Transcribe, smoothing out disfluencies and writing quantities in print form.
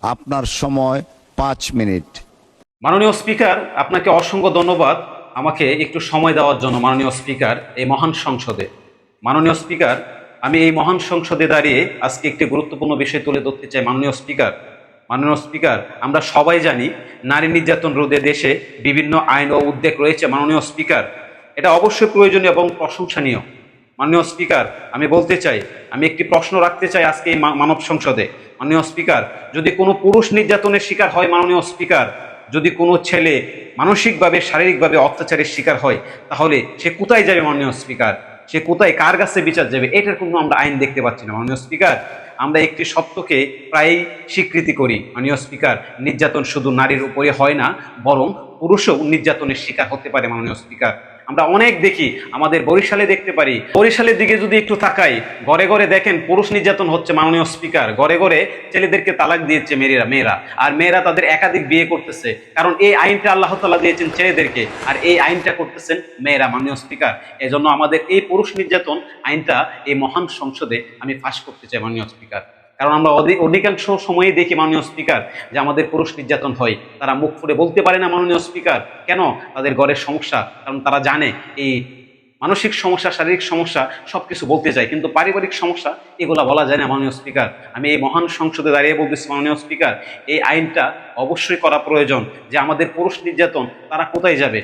আপনার সময় 5 মিনিট। মাননীয় স্পিকার, আপনাকে অসংখ্য ধন্যবাদ আমাকে একটু সময় দেওয়ার জন্য। মাননীয় স্পিকার, এই মহান সংসদে, মাননীয় স্পিকার, আমি এই মহান সংসদে দাঁড়িয়ে আজকে একটি গুরুত্বপূর্ণ বিষয় তুলে ধরতে চাই। মাননীয় স্পিকার, মাননীয় স্পিকার, আমরা সবাই জানি নারী নির্যাতন রোধে দেশে বিভিন্ন আইন ও উদ্যোগ রয়েছে। মাননীয় স্পিকার, এটা অবশ্যই প্রয়োজনীয় এবং প্রশংসনীয়। মাননীয় স্পিকার, আমি বলতে চাই, আমি একটি প্রশ্ন রাখতে চাই আজকে এই মানব সংসদে। মাননীয় স্পিকার, যদি কোনো পুরুষ নির্যাতনের শিকার হয়, মাননীয় স্পিকার, যদি কোনো ছেলে মানসিকভাবে শারীরিকভাবে অত্যাচারের শিকার হয়, তাহলে সে কোথায় যাবে মাননীয় স্পিকার? সে কোথায়, কার কাছে বিচার যাবে? এটার কোনো আমরা আইন দেখতে পাচ্ছি না মাননীয় স্পিকার। আমরা একটি সত্যকে প্রায়ই স্বীকৃতি করি মাননীয় স্পিকার, নির্যাতন শুধু নারীর উপরে হয় না, বরং পুরুষও নির্যাতনের শিকার হতে পারে মাননীয় স্পিকার। আমরা অনেক দেখি, আমাদের বরিশালে দেখতে পারি। বরিশালের দিকে যদি একটু তাকাই, ঘরে ঘরে দেখেন পুরুষ নির্যাতন হচ্ছে মাননীয় স্পিকার। ঘরে ঘরে ছেলেদেরকে তালাক দিয়েছে মেয়েরা, আর মেয়েরা তাদের একাধিক বিয়ে করতেছে। কারণ এই আইনটা আল্লাহ তাআলা দিয়েছেন ছেলেদেরকে, আর এই আইনটা করতেছেন মেয়েরা মাননীয় স্পিকার। এজন্য আমাদের এই পুরুষ নির্যাতন আইনটা এই মহান সংসদে আমি পাশ করতে চাই মাননীয় স্পিকার। কারণ আমরা অধিকাংশ সময়ই দেখি মাননীয় স্পিকার যে আমাদের পুরুষ নির্যাতন হয়, তারা মুখ ফুটে বলতে পারে না মাননীয় স্পিকার। কেন? তাদের ঘরের সমস্যা, কারণ তারা জানে এই মানসিক সমস্যা, শারীরিক সমস্যা সবকিছু বলতে চায়, কিন্তু পারিবারিক সমস্যা এগুলা বলা যায় না মাননীয় স্পিকার। আমি এই মহান সংসদে দাঁড়িয়ে বলতেছি মাননীয় স্পিকার, এই আইনটা অবশ্যই করা প্রয়োজন, যে আমাদের পুরুষ নির্যাতন তারা কোথায় যাবে।